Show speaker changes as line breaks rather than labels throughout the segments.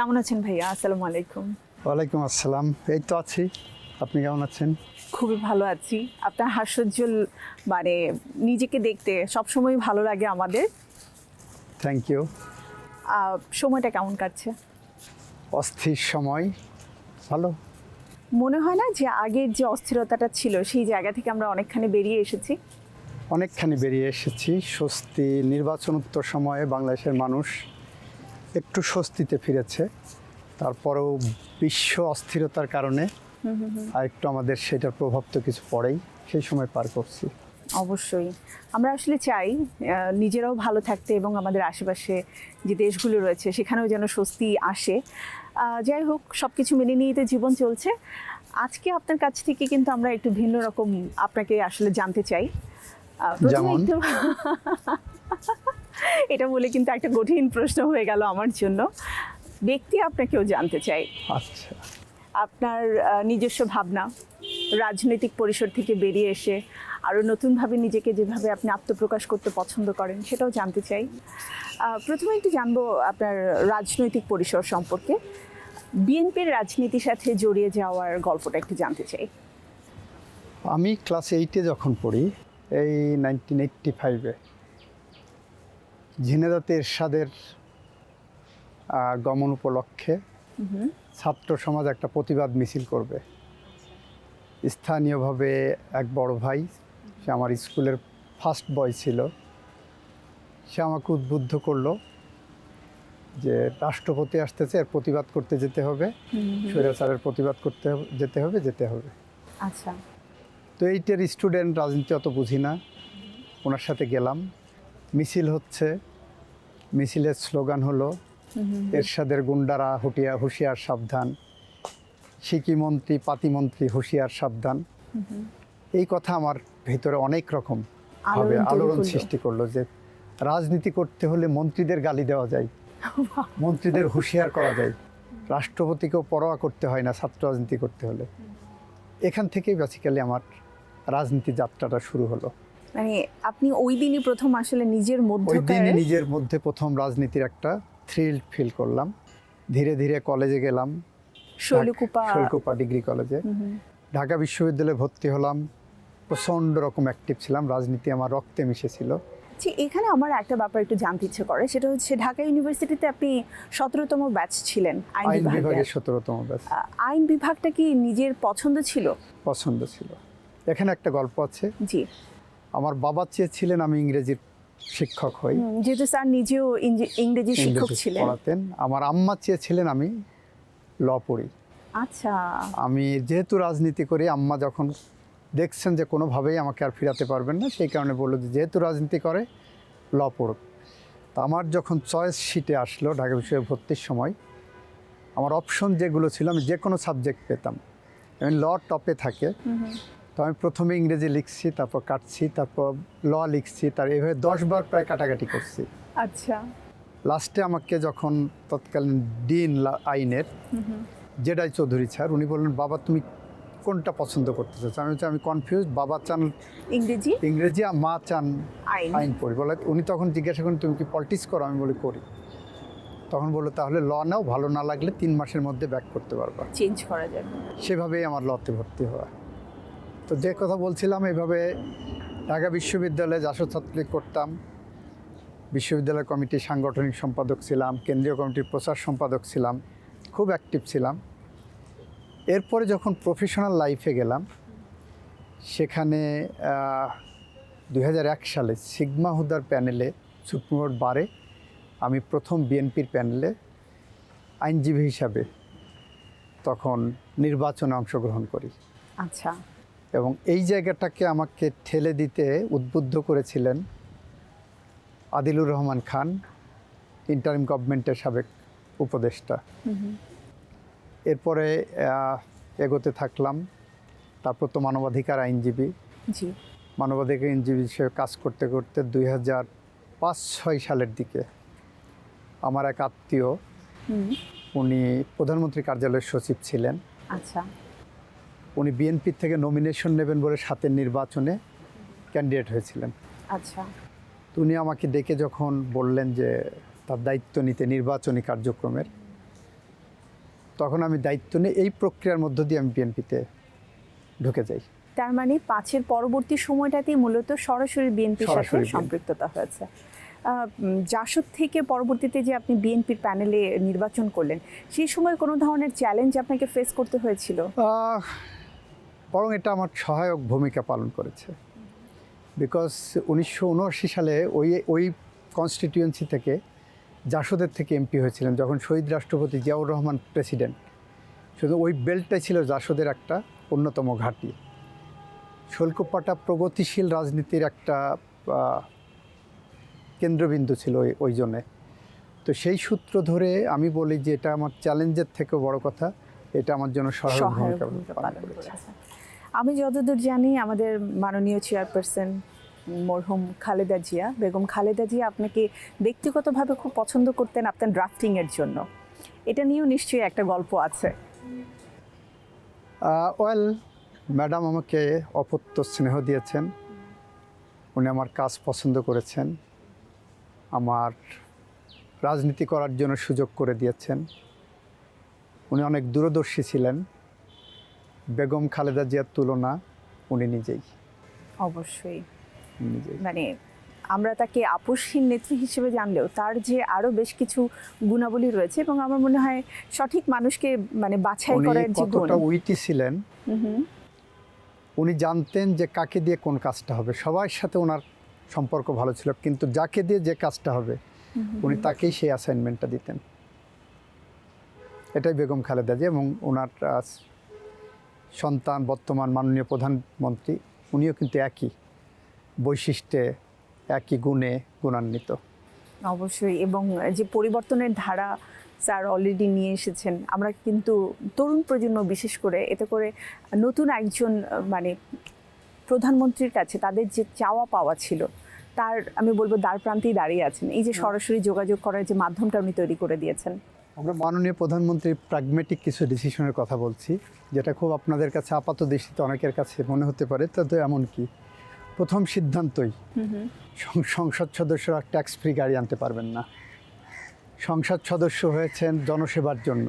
কেমন আছেন ভাইয়া? আসসালামু আলাইকুম।
ওয়ালাইকুম আসসালাম। এই তো আছি। আপনি কেমন আছেন?
খুবই ভালো আছি। আপনার হাস্যোজ্জ্বল মানে নিজেকে দেখতে সবসময় ভালো লাগে আমাদের।
Thank you.
সময়টা কেমন কাটছে?
অস্থির সময়। ভালো।
মনে হয় না যে আগের যে অস্থিরতাটা ছিল সেই জায়গা থেকে আমরা অনেকখানি বেরিয়ে এসেছি?
অনেকখানি বেরিয়ে এসেছি। স্বস্তি নির্বাচনোত্তর সময়ে বাংলাদেশের মানুষ একটু স্বস্তিতে ফিরেছে। তারপরেও বিশ্ব অস্থিরতার কারণে আরেকটু আমাদের সেটার প্রভাব তো কিছু পড়েই। সেই সময় পার করছি।
অবশ্যই। আমরা আসলে চাই নিজেরাও ভালো থাকতে এবং আমাদের আশেপাশে যে দেশগুলো রয়েছে সেখানেও যেন স্বস্তি আসে। যাই হোক, সব কিছু মেনে নিয়েই তো জীবন চলছে। আজকে আপনার কাছ থেকে কিন্তু আমরা একটু ভিন্ন রকম আপনাকে আসলে জানতে চাই। প্রথমে
যেমন?
একটু এটা বলে কিন্তু একটা কঠিন প্রশ্ন হয়ে গেল আমার জন্য। ব্যক্তি আপনাকেও জানতে চাই।
আচ্ছা।
আপনার নিজস্ব ভাবনা, রাজনৈতিক পরিসর থেকে বেরিয়ে এসে আরও নতুনভাবে নিজেকে যেভাবে আপনি আত্মপ্রকাশ করতে পছন্দ করেন সেটাও জানতে চাই। প্রথমে একটু জানবো আপনার রাজনৈতিক পরিসর সম্পর্কে। বিএনপির রাজনীতির সাথে জড়িয়ে যাওয়ার গল্পটা একটু জানতে চাই।
আমি ক্লাস 8-এ যখন পড়ি, এই 1985-এ ঝিনেদাতে এরশাদের গমন উপলক্ষে ছাত্র সমাজ একটা প্রতিবাদ মিছিল করবে। স্থানীয়ভাবে এক বড় ভাই, সে আমার স্কুলের ফার্স্ট বয় ছিল, সে আমাকে উদ্বুদ্ধ করলো যে রাষ্ট্রপতি আসতেছে, এর প্রতিবাদ করতে যেতে হবে, স্বৈরাচারের প্রতিবাদ করতে যেতে হবে।
আচ্ছা।
তো এইটার স্টুডেন্ট, রাজনীতি অত বুঝি না, ওনার সাথে গেলাম। মিছিল হচ্ছে, মিছিলের স্লোগান হলো এরশাদের গুন্ডারা হুঁশিয়ার সাবধান, সিকি মন্ত্রী পাতিমন্ত্রী হুঁশিয়ার সাবধান। এই কথা আমার ভেতরে অনেক রকম ভাবে আলোড়ন সৃষ্টি করলো যে রাজনীতি করতে হলে মন্ত্রীদের গালি দেওয়া যায়, মন্ত্রীদের হুঁশিয়ার করা যায়, রাষ্ট্রপতিকেও পরোয়া করতে হয় না ছাত্র রাজনীতি করতে হলে। এখান থেকেই বেসিক্যালি আমার রাজনীতি যাত্রাটা শুরু হলো।
মানে আপনি ওই দিনই প্রথম আসলে নিজের
ওই দিনই নিজের মধ্যে প্রথম রাজনীতির একটা থ্রিল ফিল করলাম। ধীরে ধীরে কলেজে গেলাম, শৈলকুপা ডিগ্রি কলেজে। ঢাকা বিশ্ববিদ্যালয়ে ভর্তি হলাম। প্রচণ্ড রকম অ্যাক্টিভ ছিলাম, রাজনীতি আমার রক্তে মিশেছিল।
এখানে আমার একটা ব্যাপার একটু জানতে ইচ্ছে করে, সেটা হচ্ছে ঢাকা ইউনিভার্সিটিতে আপনি 17তম ব্যাচ ছিলেন
আইন বিভাগে। 17তম ব্যাচ।
আইন বিভাগটা কি নিজের পছন্দ ছিল?
পছন্দ ছিল। এখানে একটা গল্প আছে।
জি।
আমার বাবা চেয়েছিলেন আমি ইংরেজির শিক্ষক হই,
যেহেতু স্যার নিজেও ইংরেজি শিক্ষক ছিলেন।
পড়াতেন। আমার আম্মা চেয়েছিলেন আমি ল পড়ি।
আচ্ছা।
আমি যেহেতু রাজনীতি করি, আম্মা যখন দেখছেন যে কোনোভাবেই আমাকে আর ফিরাতে পারবেন না, সেই কারণে বললো যে যেহেতু রাজনীতি করে ল পড়ুক। তা আমার যখন চয়েস শিটে আসলো ঢাকা বিশ্ববিদ্যালয়ে ভর্তির সময়, আমার অপশন যেগুলো ছিল আমি যে কোনো সাবজেক্ট পেতাম। আমি ল টপে থাকে, তো আমি প্রথমে ইংরেজি লিখছি, তারপর কাটছি, তারপর ল লিখছি, তার এইভাবে 10 বার প্রায় কাটাকাটি করছি।
আচ্ছা।
লাস্টে আমাকে যখন তৎকালীন ডিন আইনের জেডাই চৌধুরী স্যার, উনি বললেন বাবা তুমি কোনটা পছন্দ করতে চাচ্ছ? আমি বলছি আমি কনফিউজ, বাবা চান ইংরেজি আর মা চান আইন পড়ি। বলে উনি তখন জিজ্ঞাসা করেন তুমি কি পলিটিক্স করো? আমি বলি করি। তখন বললো তাহলে ল নাও, ভালো না লাগলে 3 মাসের মধ্যে ব্যাক করতে পারবা,
চেঞ্জ করা যাবে।
সেভাবেই আমার লতে ভর্তি হওয়া। তো যে কথা বলছিলাম, এইভাবে ঢাকা বিশ্ববিদ্যালয়ে জাসদ ছাত্রলীগ করতাম, বিশ্ববিদ্যালয় কমিটির সাংগঠনিক সম্পাদক ছিলাম, কেন্দ্রীয় কমিটির প্রচার সম্পাদক ছিলাম, খুব অ্যাক্টিভ ছিলাম। এরপরে যখন প্রফেশনাল লাইফে গেলাম, সেখানে 2001 সালে সিগমা হুদার প্যানেলে সুপ্রিম কোর্ট বারে আমি প্রথম বিএনপির প্যানেলে আইনজীবী হিসাবে তখন নির্বাচনে অংশগ্রহণ করি।
আচ্ছা।
এবং এই জায়গাটাকে আমাকে ঠেলে দিতে উদ্বুদ্ধ করেছিলেন আদিলুর রহমান খান, ইন্টারিম গভর্নমেন্টের সাবেক উপদেষ্টা। এরপরে এগোতে থাকলাম। তারপর তো মানবাধিকার আইনজীবী।
জি।
মানবাধিকার আইনজীবী হিসেবে কাজ করতে করতে 2005-06 সালের দিকে আমার এক আত্মীয়, উনি প্রধানমন্ত্রী কার্যালয়ের সচিব ছিলেন।
আচ্ছা।
উনি বিএনপির থেকে নমিনেশন নেবেন বলে 7-এর নির্বাচনে ক্যান্ডিডেট হয়েছিলেন।
আচ্ছা।
উনি আমাকে ডেকে যখন বললেন যে তার দায়িত্ব নিতে নির্বাচনী কার্যক্রমের, তখন আমি দায়িত্ব নিয়ে এই প্রক্রিয়ার মধ্য দিয়ে আমি বিএনপিতে ঢুকে যাই।
তার মানে 5-এর পরবর্তী সময়টাতেই মূলত সরাসরি বিএনপির সাথে
সরাসরি
সম্পৃক্ততা হয়েছে। জাসদ থেকে পরবর্তীতে যে আপনি বিএনপির প্যানেলে নির্বাচন করলেন, সেই সময় কোনো ধরনের চ্যালেঞ্জ আপনাকে ফেস করতে হয়েছিল?
বরং এটা আমার সহায়ক ভূমিকা পালন করেছে। বিকজ 1979 সালে ওই কনস্টিটিউয়েন্সি থেকে জাসদের থেকে এমপি হয়েছিলেন যখন শহীদ রাষ্ট্রপতি জিয়াউর রহমান প্রেসিডেন্ট। শুধু ওই বেল্টটাই ছিল জাসদের একটা অন্যতম ঘাঁটি। শোলকুপাটা প্রগতিশীল রাজনীতির একটা কেন্দ্রবিন্দু ছিল ওই জন্যে। তো সেই সূত্র ধরে আমি বলি যে এটা আমার চ্যালেঞ্জের থেকেও বড় কথা, এটা আমার জন্য সহায়ক ভূমিকা পালন করেছে।
আমি যতদূর জানি আমাদের মাননীয় চেয়ারপারসন মরহুম খালেদা জিয়া, বেগম খালেদা জিয়া আপনাকে ব্যক্তিগতভাবে খুব পছন্দ করতেন আপনার ড্রাফটিংয়ের জন্য। এটা নিয়েও নিশ্চয়ই একটা গল্প আছে।
ওয়েল, ম্যাডাম আমাকে অপত্য স্নেহ দিয়েছেন, উনি আমার কাজ পছন্দ করেছেন, আমার রাজনীতি করার জন্য সুযোগ করে দিয়েছেন। উনি অনেক দূরদর্শী ছিলেন। বেগম খালেদা জিয়ার তুলনা উনি নিজেই।
অবশ্যই
নিজেই
মানে আমরা তাকে আপোষহীন নেত্রী হিসেবে জানলেও তার যে আরও বেশ কিছু গুণাবলী রয়েছে, এবং আমার মনে হয় সঠিক মানুষকে মানে বাছাই
উনি
করার যে গুণ।
কতটা উইটি ছিলেন, উনি জানতেন যে কাকে দিয়ে কোন কাজটা হবে। সবার সাথে ওনার সম্পর্ক ভালো ছিল, কিন্তু যাকে দিয়ে যে কাজটা হবে উনি তাকেই সেই অ্যাসাইনমেন্টটা দিতেন। এটাই বেগম খালেদা জিয়া। এবং ওনার সন্তান বর্তমান মাননীয় প্রধানমন্ত্রী, উনিও কিন্তু একই বৈশিষ্ট্যে একই গুণে গুণান্বিত।
অবশ্যই, এবং যে পরিবর্তনের ধারা স্যার অলরেডি নিয়ে এসেছেন, আমরা কিন্তু তরুণ প্রজন্ম বিশেষ করে এতে করে নতুন একজন মানে প্রধানমন্ত্রীর কাছে তাদের যে চাওয়া পাওয়া ছিল তার আমি বলবো দ্বার প্রান্তেই দাঁড়িয়ে আছেন। এই যে সরাসরি যোগাযোগ করার যে মাধ্যমটা উনি তৈরি করে দিয়েছেন।
আমরা মাননীয় প্রধানমন্ত্রীর প্র্যাগমেটিক কিছু ডিসিশনের কথা বলছি, যেটা খুব আপনাদের কাছে আপাত দৃষ্টিতে অনেকের কাছে মনে হতে পারে। তো এমন কি, প্রথম সিদ্ধান্তই সংসদ সদস্যরা ট্যাক্স ফ্রি গাড়ি আনতে পারবেন না। সংসদ সদস্য হয়েছেন জনসেবার জন্য,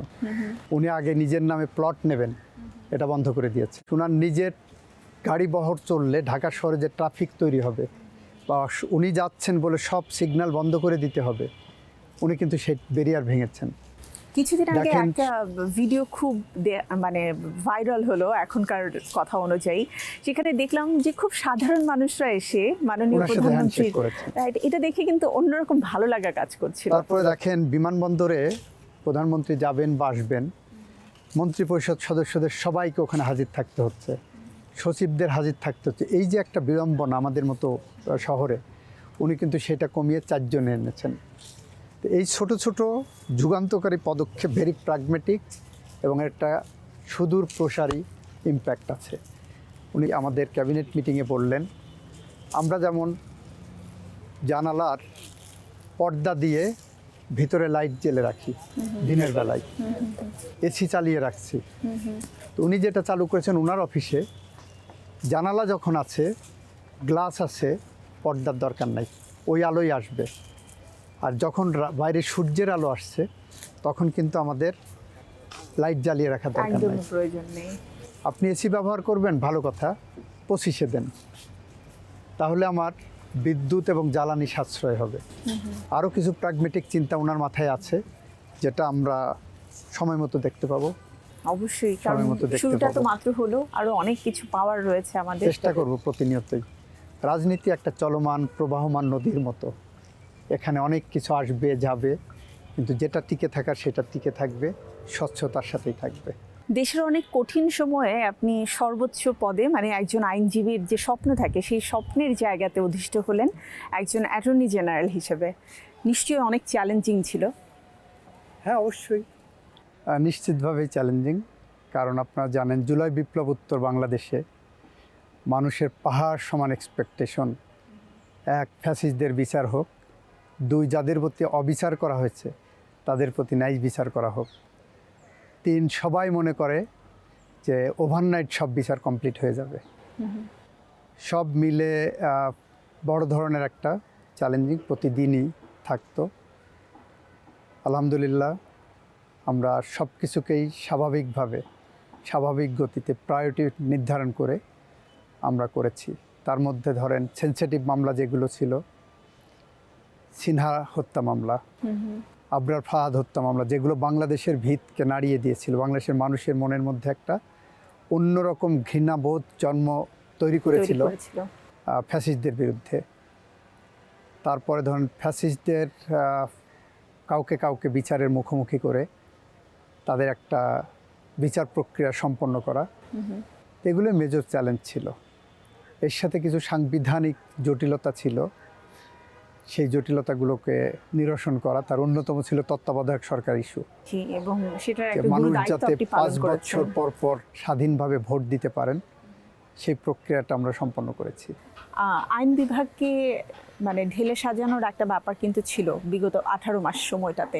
উনি আগে নিজের নামে প্লট নেবেন, এটা বন্ধ করে দিয়েছে। ওনার নিজের গাড়ি বহর চললে ঢাকা শহরে যে ট্রাফিক তৈরি হবে, বা উনি যাচ্ছেন বলে সব সিগন্যাল বন্ধ করে দিতে হবে, উনি কিন্তু সেই ব্যারিয়ার ভেঙেছেন।
কিছুদিন আগে
দেখেন,
একটা ভিডিও খুব মানে ভাইরাল হলো এখনকার কথা অনুযায়ী, যেখানে দেখলাম যে খুব সাধারণ মানুষরা এসে মাননীয়
ওনার সাথে
প্রধানমন্ত্রী,
হ্যান্ডশেক করেছেন।
এটা দেখে কিন্তু অন্যরকম ভালো লাগা কাজ করছিল।
তারপরে দেখেন বিমানবন্দরে প্রধানমন্ত্রী যাবেন বা আসবেন, মন্ত্রী পরিষদ সদস্যদের সবাইকে ওখানে হাজির থাকতে হচ্ছে, সচিবদের হাজির থাকতে হচ্ছে। এই যে একটা বিড়ম্বনা আমাদের মতো শহরে, উনি কিন্তু সেটা কমিয়ে 4 জনে এনেছেন। তো এই ছোট ছোট যুগান্তকারী পদক্ষেপ ভেরি প্র্যাগমেটিক এবং একটা সুদূর প্রসারী ইম্প্যাক্ট আছে। উনি আমাদের ক্যাবিনেট মিটিংয়ে বললেন, আমরা যেমন জানালার পর্দা দিয়ে ভিতরে লাইট জ্বেলে রাখি দিনের বেলায়, এসি চালিয়ে রাখছি, তো উনি যেটা চালু করেছেন ওনার অফিসে, জানালা যখন আছে, গ্লাস আছে, পর্দার দরকার নাই, ওই আলোই আসবে। আর যখন বাইরে সূর্যের আলো আসছে, তখন কিন্তু আমাদের লাইট জ্বালিয়ে রাখার দরকার
একদম
নাই।
প্রয়োজন নেই।
আপনি এসি ব্যবহার করবেন, ভালো কথা, 25-এ দেন, তাহলে আমার বিদ্যুৎ এবং জ্বালানি সাশ্রয় হবে। আরও কিছু প্র্যাগমেটিক চিন্তা ওনার মাথায় আছে, যেটা আমরা সময় মতো দেখতে পাবো।
অবশ্যই, কারণ
মতো দেখতে
শুরুটা তো
পাবো।
মাত্র হলো, আরো অনেক কিছু পাওয়ার রয়েছে আমাদের।
চেষ্টা করব প্রতিনিয়তই। রাজনীতি একটা চলমান প্রবাহমান নদীর মতো, এখানে অনেক কিছু আসবে যাবে, কিন্তু যেটা টিকে থাকার সেটা টিকে থাকবে, স্বচ্ছতার সাথেই থাকবে।
দেশের অনেক কঠিন সময়ে আপনি সর্বোচ্চ পদে, মানে একজন আইনজীবীর যে স্বপ্ন থাকে সেই স্বপ্নের জায়গাতে অধিষ্ঠিত হলেন একজন অ্যাটর্নি জেনারেল হিসেবে। নিশ্চয়ই অনেক চ্যালেঞ্জিং ছিল।
হ্যাঁ, অবশ্যই নিশ্চিতভাবেই চ্যালেঞ্জিং। কারণ আপনারা জানেন, জুলাই বিপ্লব উত্তর বাংলাদেশে মানুষের পাহাড় সমান এক্সপেকটেশন। 1, ফ্যাসিস্টদের বিচার হোক, 2, যাদের প্রতি অবিচার করা হয়েছে তাদের প্রতি ন্যায় বিচার করা হোক, 3, সবাই মনে করে যে ওভারনাইট সব বিচার কমপ্লিট হয়ে যাবে। সব মিলে বড় ধরনের একটা চ্যালেঞ্জিং প্রতিদিনই থাকতো। আলহামদুলিল্লাহ আমরা সব কিছুকেই স্বাভাবিকভাবে স্বাভাবিক গতিতে প্রায়োরিটি নির্ধারণ করে আমরা করেছি। তার মধ্যে ধরেন সেনসিটিভ মামলা যেগুলো ছিল, সিনহা হত্যা মামলা, আবরার ফাহাদ হত্যা মামলা, যেগুলো বাংলাদেশের ভিতকে নাড়িয়ে দিয়েছিল, বাংলাদেশের মানুষের মনের মধ্যে একটা অন্যরকম ঘৃণাবোধ তৈরি করেছিল ফ্যাসিস্টদের বিরুদ্ধে। তারপরে ধরেন ফ্যাসিস্টদের কাউকে কাউকে বিচারের মুখোমুখি করে তাদের একটা বিচার প্রক্রিয়া সম্পন্ন করা, এগুলো মেজর চ্যালেঞ্জ ছিল। এর সাথে কিছু সাংবিধানিক জটিলতা ছিল, সেই জটিলতাগুলোকে নিরসন করা। তার অন্যতম ছিল তত্ত্বাবধায়ক সরকার ইস্যু,
এবং
মানুষ যাতে 5 বছর পর পর স্বাধীনভাবে ভোট দিতে পারেন, সেই প্রক্রিয়াটা আমরা সম্পন্ন করেছি।
আইন বিভাগকে মানে ঢেলে সাজানোর একটা ব্যাপার কিন্তু ছিল বিগত 18 মাস সময়টাতে,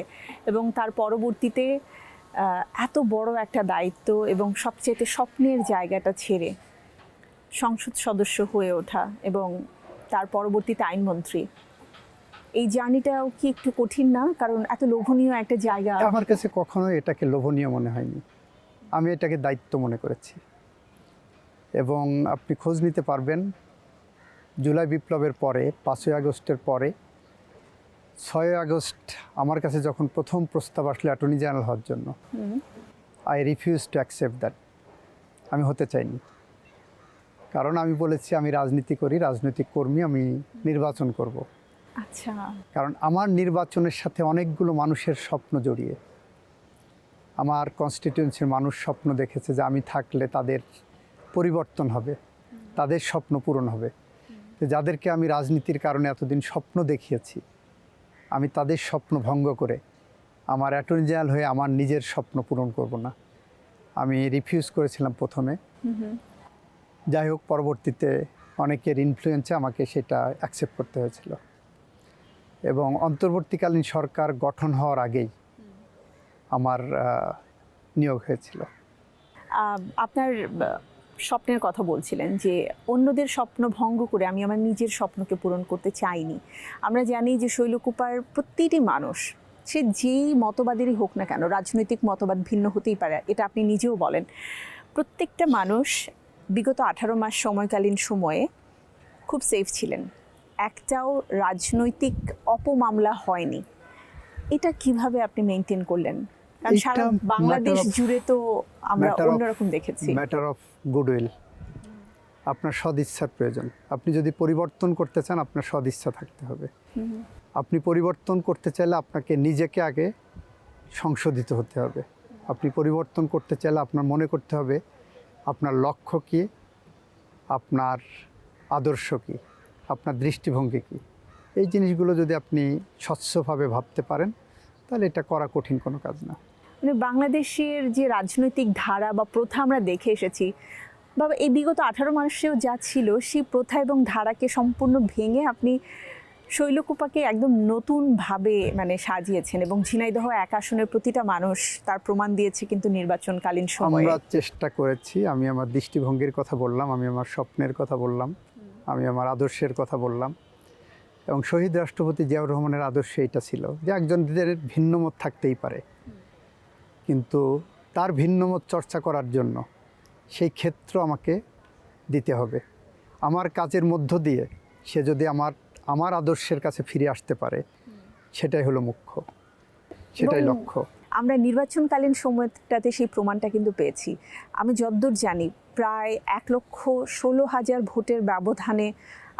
এবং তার পরবর্তীতে এত বড় একটা দায়িত্ব এবং সবচেয়ে স্বপ্নের জায়গাটা ছেড়ে সংসদ সদস্য হয়ে ওঠা এবং তার পরবর্তীতে আইনমন্ত্রী, এই জার্নিটাও কি একটু কঠিন না? কারণ এত লোভনীয় একটা জায়গা।
আমার কাছে কখনো এটাকে লোভনীয় মনে হয়নি, আমি এটাকে দায়িত্ব মনে করেছি। এবং আপনি খোঁজ নিতে পারবেন, জুলাই বিপ্লবের পরে 5ই আগস্টের পরে 6ই আগস্ট আমার কাছে যখন প্রথম প্রস্তাব আসলো অ্যাটর্নি জেনারেল হওয়ার জন্য, I refuse to accept that. আমি হতে চাইনি, কারণ আমি বলেছি আমি রাজনীতি করি, রাজনৈতিক কর্মী, আমি নির্বাচন করব।
আচ্ছা।
কারণ আমার নির্বাচনের সাথে অনেকগুলো মানুষের স্বপ্ন জড়িয়ে। আমার কনস্টিটিউয়েন্সির মানুষ স্বপ্ন দেখেছে যে আমি থাকলে তাদের পরিবর্তন হবে, তাদের স্বপ্ন পূরণ হবে। যাদেরকে আমি রাজনীতির কারণে এতদিন স্বপ্ন দেখিয়েছি, আমি তাদের স্বপ্ন ভঙ্গ করে আমার অ্যাটর্নি জেনারেল হয়ে আমার নিজের স্বপ্ন পূরণ করব না। আমি রিফিউজ করেছিলাম প্রথমে। যাই হোক, পরবর্তীতে অনেকের ইনফ্লুয়েন্সে আমাকে সেটা অ্যাকসেপ্ট করতে হয়েছিল। এবং অন্তর্বর্তীকালীন সরকার গঠন হওয়ার আগেই আমার নিয়োগ হয়েছিল।
আপনার স্বপ্নের কথা বলছিলেন যে অন্যদের স্বপ্ন ভঙ্গ করে আমি আমার নিজের স্বপ্নকে পূরণ করতে চাইনি। আমরা জানি যে শৈলকুপার প্রতিটি মানুষ, সে যেই মতবাদেরই হোক না কেন, রাজনৈতিক মতবাদ ভিন্ন হতেই পারে, এটা আপনি নিজেও বলেন, প্রত্যেকটা মানুষ বিগত 18 মাস সময়কালীন সময়ে খুব সেফ ছিলেন, একটাও রাজনৈতিক অপমামলা হয়নি। এটা কিভাবে আপনি মেনটেন করলেন? কারণ সারা বাংলাদেশ জুড়ে তো আমরা অন্যরকম দেখেছি।
ম্যাটার অফ গুডউইল, আপনার সদিচ্ছার প্রয়োজন। আপনি যদি পরিবর্তন করতে চান, আপনার সদিচ্ছা থাকতে হবে। আপনি পরিবর্তন করতে চাইলে আপনাকে নিজেকে আগে সংশোধিত হতে হবে। আপনি পরিবর্তন করতে চাইলে আপনার মনে করতে হবে আপনার লক্ষ্য কী, আপনার আদর্শ কী, আপনার দৃষ্টিভঙ্গি কী। এই জিনিসগুলো যদি আপনি স্বচ্ছভাবে ভাবতে পারেন, তাহলে এটা করা কঠিন কোনো কাজ না।
মানে বাংলাদেশের যে রাজনৈতিক ধারা বা প্রথা আমরা দেখে এসেছি, বা এই বিগত 18 মাসেও যা ছিল, সেই প্রথা এবং ধারাকে সম্পূর্ণ ভেঙে আপনি শৈলকুপাকে একদম নতুনভাবে মানে সাজিয়েছেন, এবং ঝিনাইদহ 1 আসনের প্রতিটা মানুষ তার প্রমাণ দিয়েছে কিন্তু নির্বাচনকালীন সময়ে।
আমরা চেষ্টা করেছি, আমি আমার দৃষ্টিভঙ্গির কথা বললাম, আমি আমার স্বপ্নের কথা বললাম, আমি আমার আদর্শের কথা বললাম। এবং শহীদ রাষ্ট্রপতি জিয়াউর রহমানের আদর্শ এটা ছিল যে একজনদের ভিন্নমত থাকতেই পারে, কিন্তু তার ভিন্নমত চর্চা করার জন্য সেই ক্ষেত্র আমাকে দিতে হবে। আমার কাজের মধ্য দিয়ে সে যদি আমার আদর্শের কাছে ফিরে আসতে পারে, সেটাই হলো মুখ্য, সেটাই লক্ষ্য।
আমরা নির্বাচনকালীন সময়টাতে সেই প্রমাণটা কিন্তু পেয়েছি। আমি যতদূর জানি প্রায় 1,16,000 ভোটের ব্যবধানে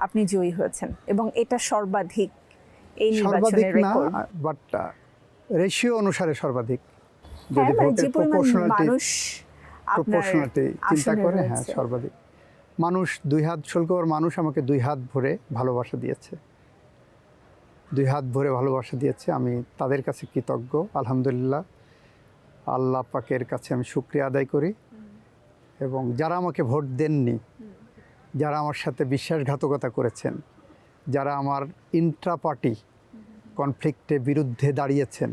আপনি জয়ী হয়েছেন, এবং এটা সর্বাধিক এই নির্বাচনের রেকর্ড।
বাট রেশিও অনুসারে সর্বাধিক।
যদি ভোটের
প্রপোর্শনালিটি চিন্তা করে, হ্যাঁ, সর্বাধিক। মানুষ 2 হাত, শৈলকুপার মানুষ আমাকে 2 হাত ভরে ভালোবাসা দিয়েছে, 2 হাত ভরে ভালোবাসা দিয়েছে। আমি তাদের কাছে কৃতজ্ঞ, আলহামদুলিল্লাহ। আল্লাহ পাকের কাছে আমি শুকরিয়া আদায় করি। এবং যারা আমাকে ভোট দেননি, যারা আমার সাথে বিশ্বাসঘাতকতা করেছেন, যারা আমার ইন্ট্রা পার্টি কনফ্লিক্টে বিরুদ্ধে দাঁড়িয়েছেন,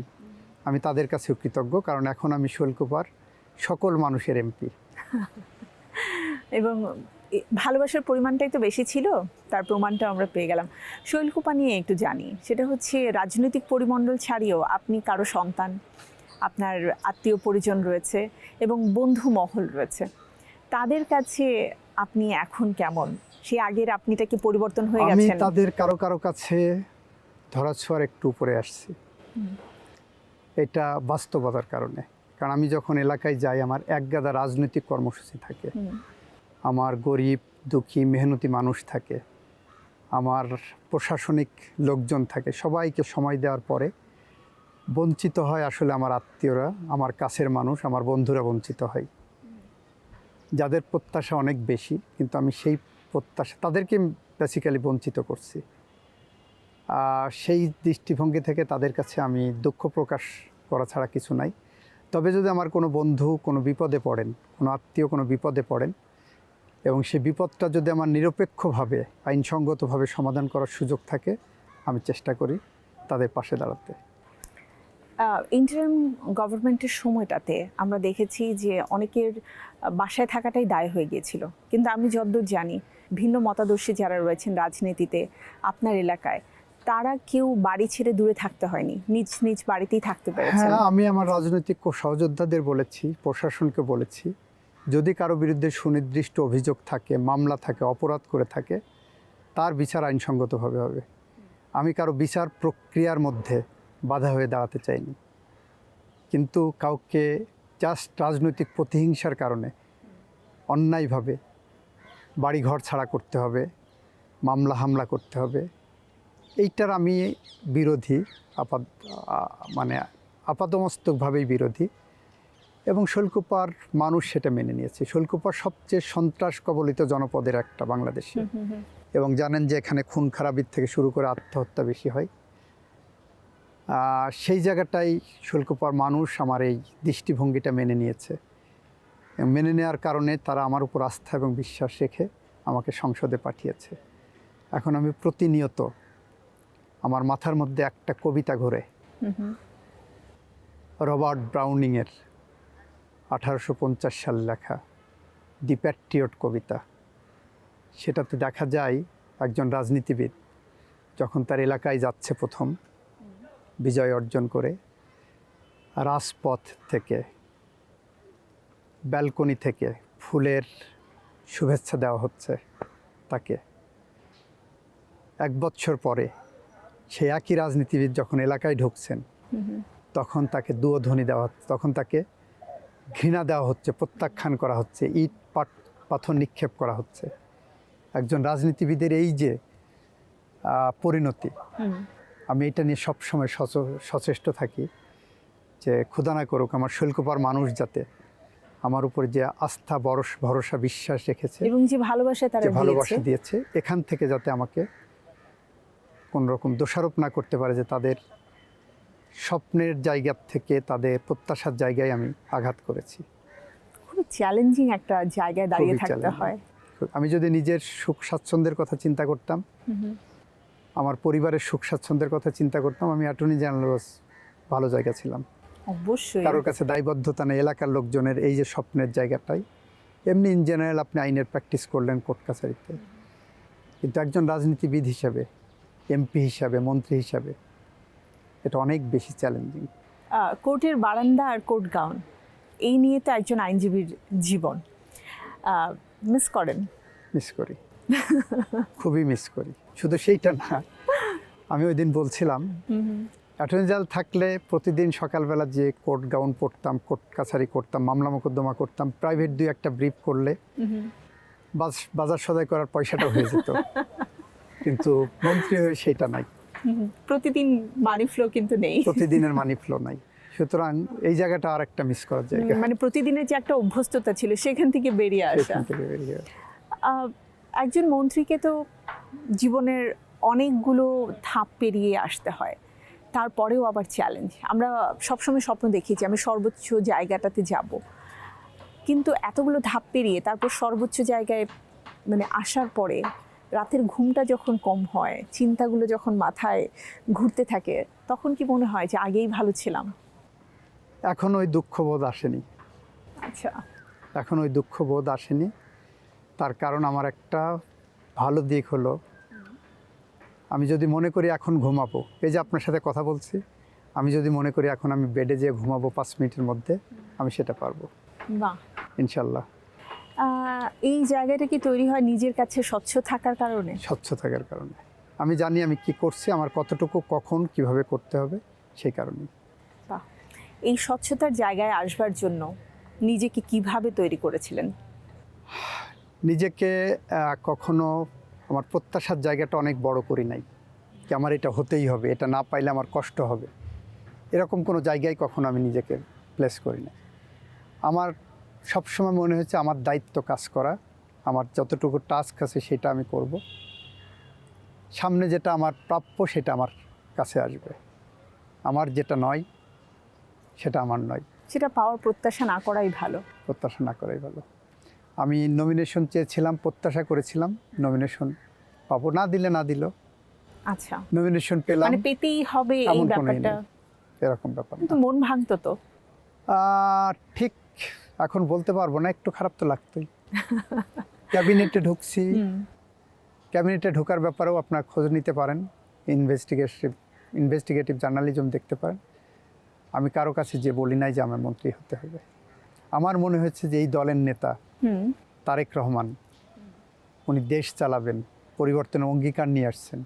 আমি তাদের কাছেও কৃতজ্ঞ, কারণ এখন আমি শৈলকুপার সকল মানুষের এমপি।
এবং ভালোবাসার পরিমাণটাই তো বেশি ছিল, তার প্রমাণটা আমরা পেয়ে গেলাম। শৈলকুপা নিয়ে একটু জানি, সেটা হচ্ছে রাজনৈতিক পরিমণ্ডল ছাড়িয়েও আপনি কারো সন্তান, আপনার আত্মীয় পরিজন রয়েছে এবং বন্ধু মহল রয়েছে, তাদের কাছে আপনি এখন কেমন? সেই আগের আপনিটা কি পরিবর্তন হয়ে
আমি
গেছেন?
তাদের কারো কারো কাছে ধরাছোঁয়ার একটু উপরে আসছি। এটা বাস্তবতার কারণে। কারণ আমি যখন এলাকায় যাই, আমার একগাদা রাজনৈতিক কর্মসূচি থাকে, আমার গরিব দুঃখী মেহনতি মানুষ থাকে, আমার প্রশাসনিক লোকজন থাকে। সবাইকে সময় দেওয়ার পরে বঞ্চিত হয় আসলে আমার আত্মীয়রা, আমার কাছের মানুষ, আমার বন্ধুরা বঞ্চিত হয়, যাদের প্রত্যাশা অনেক বেশি। কিন্তু আমি সেই প্রত্যাশা, তাদেরকে বেসিক্যালি বঞ্চিত করছি। সেই দৃষ্টিভঙ্গি থেকে তাদের কাছে আমি দুঃখ প্রকাশ করা ছাড়া কিছু নাই। তবে যদি আমার কোনো বন্ধু কোনো বিপদে পড়েন, কোনো আত্মীয় কোনো বিপদে পড়েন, এবং সেই বিপদটা যদি আমার নিরপেক্ষভাবে আইনসঙ্গতভাবে সমাধান করার সুযোগ থাকে, আমি চেষ্টা করি তাদের পাশে দাঁড়াতে।
ইন্টারিম গভর্নমেন্টের সময়টাতে আমরা দেখেছি যে অনেকের বাসায় থাকাটাই দায় হয়ে গিয়েছিল, কিন্তু আমি যতদূর জানি ভিন্ন মতাদর্শী যারা রয়েছেন রাজনীতিতে আপনার এলাকায়, তারা কেউ বাড়ি ছেড়ে দূরে থাকতে হয়নি, নিজ নিজ বাড়িতেই থাকতে পেরেছেন।
হ্যাঁ, আমি আমার রাজনৈতিক সহযোদ্ধাদের বলেছি, প্রশাসনকে বলেছি, যদি কারো বিরুদ্ধে সুনির্দিষ্ট অভিযোগ থাকে, মামলা থাকে, অপরাধ করে থাকে, তার বিচার আইনসঙ্গতভাবে হবে। আমি কারো বিচার প্রক্রিয়ার মধ্যে বাধা হয়ে দাঁড়াতে চাইনি। কিন্তু কাউকে জাস্ট রাজনৈতিক প্রতিহিংসার কারণে অন্যায়ভাবে বাড়িঘর ছাড়া করতে হবে, মামলা হামলা করতে হবে, এইটার আমি বিরোধী, মানে আপাতমস্তকভাবেই বিরোধী। এবং শৈলকুপার মানুষ সেটা মেনে নিয়েছে। শৈলকুপার সবচেয়ে সন্ত্রাস কবলিত জনপদের একটা বাংলাদেশে, এবং জানেন যে এখানে খুন খারাপির থেকে শুরু করে আত্মহত্যা বেশি হয়। সেই জায়গাটাই শৈলকুপার মানুষ আমার এই দৃষ্টিভঙ্গিটা মেনে নিয়েছে। মেনে নেওয়ার কারণে তারা আমার উপর আস্থা এবং বিশ্বাস রেখে আমাকে সংসদে পাঠিয়েছে। এখন আমি প্রতিনিয়ত আমার মাথার মধ্যে একটা কবিতা ঘোরে, রবার্ট ব্রাউনিংয়ের 1850 সাল লেখা দি প্যাট্রিয়ট কবিতা। সেটাতে দেখা যায় একজন রাজনীতিবিদ যখন তার এলাকায় যাচ্ছে প্রথম বিজয় অর্জন করে, রাজপথ থেকে, ব্যালকনি থেকে ফুলের শুভেচ্ছা দেওয়া হচ্ছে তাকে। 1 বছর পরে সেই একই রাজনীতিবিদ যখন এলাকায় ঢুকছেন, তখন তাকে দুয়োধ্বনি দেওয়া হচ্ছে, তখন তাকে ঘৃণা দেওয়া হচ্ছে, প্রত্যাখ্যান করা হচ্ছে, ইট পাথর নিক্ষেপ করা হচ্ছে। একজন রাজনীতিবিদের এই যে পরিণতি, আমি এটা নিয়ে সবসময় সচেষ্ট থাকি যে খোদা না করুক আমার শৈলকুপার মানুষ যাতে আমার উপর যে আস্থা, ভরসা, বিশ্বাস রেখেছে
এবং যে ভালোবাসা
দিয়েছে, এখান থেকে যাতে আমাকে কোন রকম দোষারোপ না করতে পারে যে তাদের স্বপ্নের জায়গা থেকে, তাদের প্রত্যাশার জায়গায় আমি আঘাত করেছি।
খুব চ্যালেঞ্জিং একটা জায়গায় দাঁড়িয়ে থাকতে হয়।
আমি যদি নিজের সুখ স্বাচ্ছন্দ্যের কথা চিন্তা করতাম, আমার পরিবারের সুখ স্বাচ্ছন্দ্যের কথা চিন্তা করতাম, আমি অ্যাটর্নি জেনারেল ভালো জায়গা ছিলাম।
অবশ্যই
কারোর কাছে দায়বদ্ধতা নেই, এলাকার লোকজনের এই যে স্বপ্নের জায়গাটাই। এমনি ইন জেনারেল আপনি আইনের প্র্যাকটিস করলেন কোর্ট কাছারিতে, কিন্তু একজন রাজনীতিবিদ হিসাবে, এমপি হিসাবে, মন্ত্রী হিসাবে এটা অনেক বেশি চ্যালেঞ্জিং।
কোর্টের বারান্দা আর কোর্ট গাউন, এই নিয়ে তো একজন আইনজীবীর জীবন। মিস করেন?
মিস করি, খুবই মিস করি। শুধু সেইটা না, আমি ওই দিন বলছিলাম অ্যাটর্নি জেনারেল থাকলে প্রতিদিন সকালবেলা যে কোর্ট গাউন পরতাম, কোর্ট কাছারি করতাম, মামলা মোকদ্দমা করতাম, প্রাইভেট 2-1টা ব্রিফ করলে বাজার সদাই করার পয়সাটা হয়ে যেত। কিন্তু মন্ত্রী হয়ে সেটা নাই,
প্রতিদিন মানি ফ্লো কিন্তু নেই,
প্রতিদিনের মানি ফ্লো নাই। সুতরাং এই জায়গাটা আর একটা মিস করার জায়গা।
মানে প্রতিদিনের যে একটা অভ্যস্ততা ছিল সেখান থেকে বেরিয়ে আসা। একজন মন্ত্রীকে তো জীবনের অনেকগুলো ধাপ পেরিয়ে আসতে হয়, তারপরেও আবার চ্যালেঞ্জ। আমরা সবসময় স্বপ্ন দেখি যে আমি সর্বোচ্চ জায়গাটাতে যাব, কিন্তু এতগুলো ধাপ পেরিয়ে তারপর সর্বোচ্চ জায়গায় মানে আসার পরে রাতের ঘুমটা যখন কম হয়, চিন্তাগুলো যখন মাথায় ঘুরতে থাকে, তখন কি মনে হয় যে আগেই ভালো ছিলাম?
এখন ওই দুঃখবোধ আসেনি।
আচ্ছা,
এখন ওই দুঃখবোধ আসেনি। তার কারণ আমার একটা ভালো দিক হলো, আমি যদি মনে করি এখন ঘুমাবো, এই যে আপনার সাথে কথা বলছি, আমি যদি মনে করি এখন আমি বেডে যেয়ে ঘুমাবো 5 মিনিটের মধ্যে, আমি সেটা পারবো
বাহ।
ইনশাল্লাহ।
এই জায়গাটা কি তৈরি হয় নিজের কাছে স্বচ্ছ থাকার কারণে?
স্বচ্ছ থাকার কারণে আমি জানি আমি কি করছি, আমার কতটুকু কখন কিভাবে করতে হবে, সেই কারণেই।
বাহ। এই স্বচ্ছতার জায়গায় আসবার জন্য নিজেকে কিভাবে তৈরি করেছিলেন?
নিজেকে কখনো আমার প্রত্যাশার জায়গাটা অনেক বড় করি নাই, যে আমার এটা হতেই হবে, এটা না পাইলে আমার কষ্ট হবে, এরকম কোনো জায়গায় কখনো আমি নিজেকে প্লেস করি না। আমার সবসময় মনে হয়েছে আমার দায়িত্ব কাজ করা, আমার যতটুকু টাস্ক আছে সেটা আমি করব, সামনে যেটা আমার প্রাপ্য সেটা আমার কাছে আসবে, আমার যেটা নয় সেটা আমার নয়।
সেটা পাওয়ার প্রত্যাশা না করাই ভালো।
প্রত্যাশা না করাই ভালো। আমি নমিনেশন চেয়েছিলাম, প্রত্যাশা করেছিলাম নমিনেশন পাবো, না দিলে না দিল,
আচ্ছা,
নমিনেশন পেলাম,
মানে পেতেই হবে এই
এমন কোনো
ব্যাপারটা,
এরকম ব্যাপার না।
কিন্তু মন ভাঙতো তো?
ঠিক এখন বলতে পারবো না, একটু খারাপ তো লাগতোই। ক্যাবিনেটে ঢুকছি, ক্যাবিনেটে ঢোকার ব্যাপারেও আপনার খোঁজ নিতে পারেন, ইনভেস্টিগেটিভ জার্নালিজম দেখতে পারেন। আমি কারো কাছে যে বলি নাই যে আমার মন্ত্রী হতে হবে। আমার মনে হয়েছে যে এই দলের নেতা তারেক রহমান, উনি দেশ চালাবেন, পরিবর্তনের অঙ্গীকার নিয়ে আসছেন,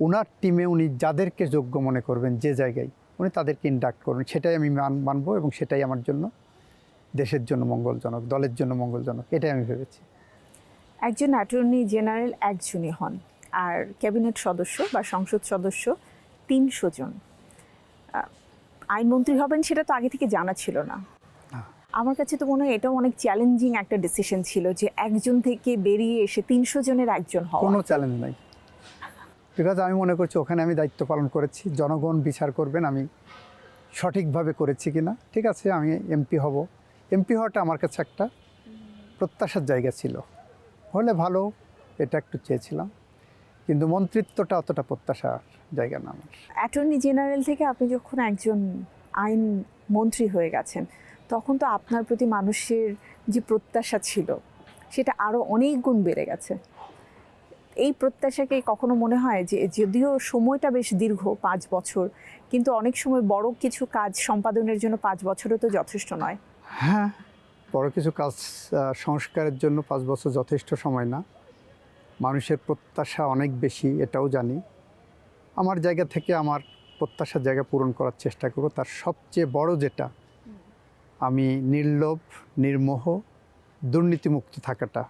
ওনার টিমে উনি যাদেরকে যোগ্য মনে করবেন যে জায়গায়, উনি তাদেরকে ইন্ডাক্ট করবেন, সেটাই আমি মানবো এবং সেটাই আমার জন্য, দেশের জন্য মঙ্গলজনক, দলের জন্য মঙ্গলজনক, এটাই আমি ভেবেছি।
একজন অ্যাটর্নি জেনারেল একজনই হন, আর ক্যাবিনেট সদস্য বা সংসদ সদস্য 300 জন। আইনমন্ত্রী হবেন সেটা তো আগে থেকে জানা ছিল না। আমার কাছে তো মনে হয় এটাও অনেক চ্যালেঞ্জিং একটা ডিসিশন ছিল, যে একজন থেকে বেরিয়ে এসে 300 জনের একজন হওয়া।
কোনো চ্যালেঞ্জ নাই, বিকজ আমি মনে করছি ওখানে আমি দায়িত্ব পালন করেছি, জনগণ বিচার করবেন আমি সঠিকভাবে করেছি কিনা। ঠিক আছে, আমি এমপি হব, এমপি হওয়াটা আমার কাছে একটা প্রত্যাশার জায়গা ছিল, হলে ভালো, এটা একটু চেয়েছিলাম, কিন্তু মন্ত্রিত্বটা অতটা প্রত্যাশার জায়গা না আমার।
অ্যাটর্নি জেনারেল থেকে আপনি যখন একজন আইন মন্ত্রী হয়ে গেছেন, তখন তো আপনার প্রতি মানুষের যে প্রত্যাশা ছিল সেটা আরও অনেক গুণ বেড়ে গেছে। এই প্রত্যাশাকে কখনো মনে হয় যে যদিও সময়টা বেশ দীর্ঘ 5 বছর, কিন্তু অনেক সময় বড় কিছু কাজ সম্পাদনের জন্য 5 বছরও তো যথেষ্ট নয়?
হ্যাঁ, বড় কিছু কাজ সংস্কারের জন্য 5 বছর যথেষ্ট সময় না, মানুষের প্রত্যাশা অনেক বেশি, এটাও জানি। আমার জায়গা থেকে আমার প্রত্যাশার জায়গা পূরণ করার চেষ্টা করব। তার সবচেয়ে বড় যেটা, আমি নির্লোভ, নির্মোহ, দুর্নীতিমুক্ত থাকাটা,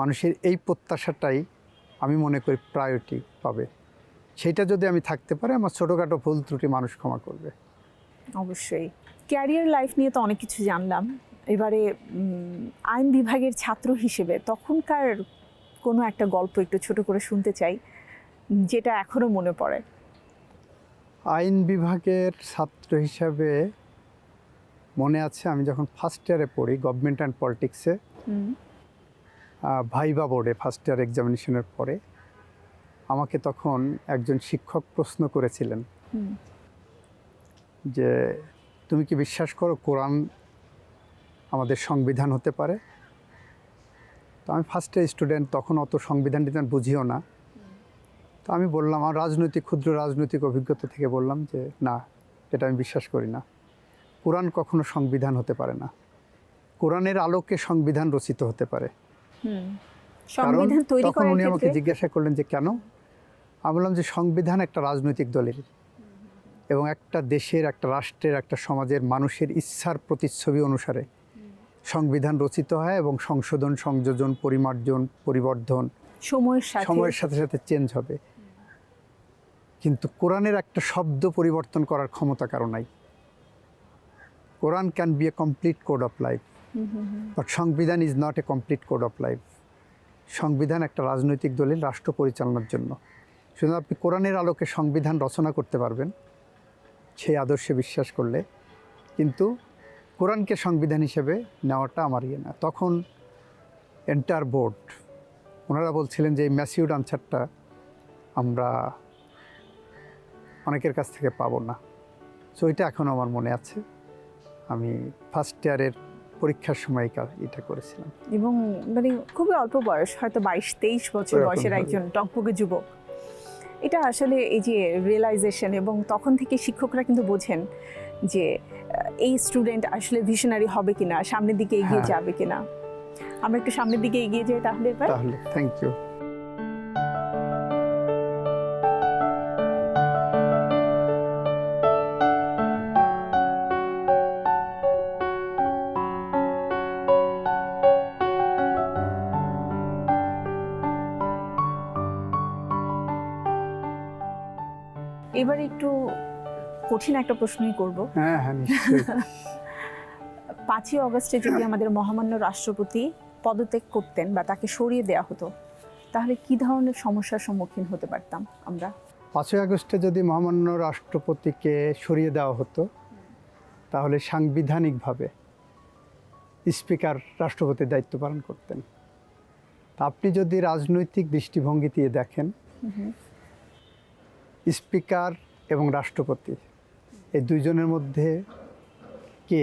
মানুষের এই প্রত্যাশাটাই আমি মনে করি প্রায়োরিটি পাবে। সেইটা যদি আমি থাকতে পারি, আমার ছোটোখাটো ভুল ত্রুটি মানুষ ক্ষমা করবে।
অবশ্যই। ক্যারিয়ার লাইফ নিয়ে তো অনেক কিছু জানলাম, এবারে আইন বিভাগের ছাত্র হিসেবে তখনকার কোনো একটা গল্প একটু ছোট করে শুনতে চাই, যেটা এখনও মনে পড়ে।
আইন বিভাগের ছাত্র হিসাবে মনে আছে, আমি যখন ফার্স্ট ইয়ারে পড়ি গভর্নমেন্ট অ্যান্ড পলিটিক্সে, ভাইবা বোর্ডে ফার্স্ট ইয়ার এক্সামিনেশনের পরে আমাকে তখন একজন শিক্ষক প্রশ্ন করেছিলেন যে তুমি কি বিশ্বাস করো কোরআন আমাদের সংবিধান হতে পারে? তো আমি ফার্স্ট ইয়ার স্টুডেন্ট, তখন অত সংবিধান টিধান বুঝিও না। তো আমি বললাম, আমার ক্ষুদ্র রাজনৈতিক অভিজ্ঞতা থেকে বললাম যে না, এটা আমি বিশ্বাস করি না, কোরআন কখনো সংবিধান হতে পারে না, কোরআনের আলোকে সংবিধান রচিত হতে পারে। কারণ তখন উনি আমাকে জিজ্ঞাসা করলেন যে কেন? আমি বললাম যে সংবিধান একটা রাজনৈতিক দলের এবং একটা দেশের, একটা রাষ্ট্রের, একটা সমাজের মানুষের ইচ্ছার প্রতিচ্ছবি অনুসারে সংবিধান রচিত হয় এবং সংশোধন, সংযোজন, পরিমার্জন, পরিবর্ধন সময়ের সাথে সাথে চেঞ্জ হবে। কিন্তু কোরআনের একটা শব্দ পরিবর্তন করার ক্ষমতা কারো নাই। Quran can be a complete code of life, but সংবিধান is not a complete code of life. সংবিধান একটা রাজনৈতিক দলিল রাষ্ট্র পরিচালনার জন্য। শুধু আপনি কোরআনের আলোকে সংবিধান রচনা করতে পারবেন সেই আদর্শে বিশ্বাস করলে, কিন্তু কোরআনকে সংবিধান হিসেবে নেওয়াটা আমার ইয়ে না। তখন এন্টার বোর্ড ওনারা বলছিলেন যে এই ম্যাসিউড আনসারটা আমরা অনেকের কাছ থেকে পাবো না। সো এটা এখনও আমার মনে আছে, আমি ফার্স্ট ইয়ারের পরীক্ষার সময় এটা করেছিলাম।
এবং মানে খুবই অল্প বয়স, হয়তো 22-23 বছর বয়সের একজন টকবকে যুবক। এটা আসলে এই যে রিয়েলাইজেশন, এবং তখন থেকে শিক্ষকরা কিন্তু বোঝেন যে এই স্টুডেন্ট আসলে ভিশনারি হবে কিনা, সামনের দিকে এগিয়ে
হ্যাঁ।
যাবে কিনা। আমরা একটু সামনের দিকে এগিয়ে যাই তাহলে এবার।
তাহলে থ্যাংক ইউ।
এবারে একটু কঠিন একটা প্রশ্নই করব।
হ্যাঁ হ্যাঁ নিশ্চয়ই।
5ই অগস্টে যদি আমাদের মহামান্য রাষ্ট্রপতি পদত্যাগ করতেন বা তাকে সরিয়ে দেওয়া হতো, তাহলে কি ধরনের সমস্যার সম্মুখীন হতে পারতাম আমরা?
5ই আগস্টে যদি মহামান্য রাষ্ট্রপতিকে সরিয়ে দেওয়া হতো, তাহলে সাংবিধানিকভাবে স্পিকার রাষ্ট্রপতির দায়িত্ব পালন করতেন। তা আপনি যদি রাজনৈতিক দৃষ্টিভঙ্গি দিয়ে দেখেন, স্পিকার এবং রাষ্ট্রপতি এই দুইজনের মধ্যে কে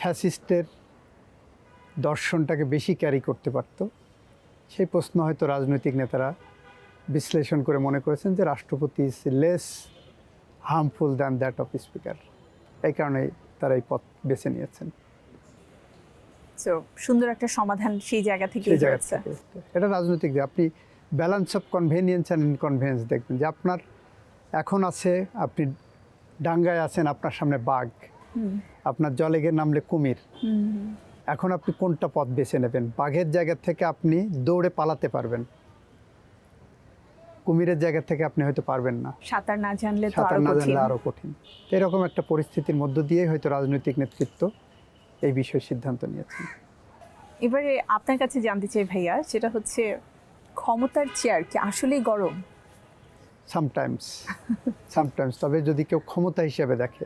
ফ্যাসিস্টের দর্শনটাকে বেশি ক্যারি করতে পারত, সেই প্রশ্ন হয়তো রাজনৈতিক নেতারা বিশ্লেষণ করে মনে করেছেন যে রাষ্ট্রপতি is less harmful than that of speaker. এই কারণে তারা এই পথ বেছে নিয়েছেন।
সো সুন্দর একটা সমাধান সেই জায়গা থেকে
সেই জায়গা
হয়েছে।
থেকে এটা রাজনৈতিক যে আপনি balance of convenience and inconvenience দেখবেন, যে আপনার এখন আছে আপনি ডাঙ্গায় আছেন, আপনার সামনে বাঘ, আপনার জলে গিয়ে নামলে কুমির। এখন আপনি কোনটা পথ বেছে নেবেন? বাঘের জায়গা থেকে আপনি দৌড়ে পালাতে পারবেন, কুমিরের জায়গা থেকে আপনি হয়তো পারবেন না।
সাঁতার না জানলে তো
সাঁতার
আরো
না
কঠিন।
জানলে আরও কঠিন। এরকম একটা পরিস্থিতির মধ্য দিয়ে হয়তো রাজনৈতিক নেতৃত্ব এই বিষয়ে সিদ্ধান্ত নিয়েছেন।
এবারে আপনার কাছে জানতে চাই ভাইয়া, সেটা হচ্ছে ক্ষমতার চেয়ার কি আসলেই গরম?
সামটাইমস। তবে যদি কেউ ক্ষমতা হিসেবে দেখে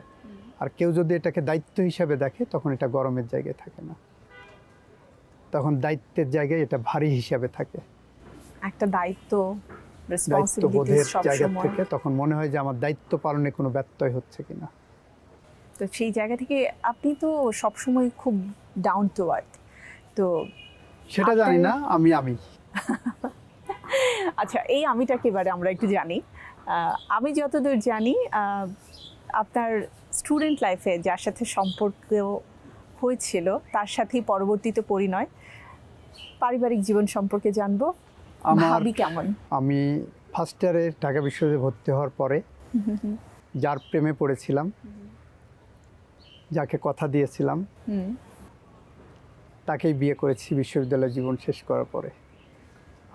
আর কেউ যদি এটাকে দায়িত্ব হিসেবে দেখে, তখন এটা গরমের জায়গায় থাকে না, তখন দায়িত্বের জায়গায় এটা ভারী হিসাবে থাকে।
একটা দায়িত্ব,
দায়িত্ববোধের
রেসপন্সিবিলিটি
জায়গা
সবসময়।
থেকে তখন মনে হয় যে আমার দায়িত্ব পালনে কোনো ব্যত্যয় হচ্ছে কিনা।
তো সেই জায়গা থেকে আপনি তো সবসময় খুব ডাউন টু আর্থ, তো
সেটা জানি না, আমি
আচ্ছা এই আমিটাকে এবারে আমরা একটু জানি। আমি যতদূর জানি আপনার স্টুডেন্ট লাইফে যার সাথে সম্পর্ক হয়েছিল তার সাথেই পরবর্তীতে পরিণয়, পারিবারিক জীবন সম্পর্কে জানবো। ভাবি কেমন?
আমি ফার্স্ট ইয়ারে ঢাকা বিশ্ববিদ্যালয়ে ভর্তি হওয়ার পরে যার প্রেমে পড়েছিলাম, যাকে কথা দিয়েছিলাম, তাকেই বিয়ে করেছি বিশ্ববিদ্যালয় জীবন শেষ করার পরে।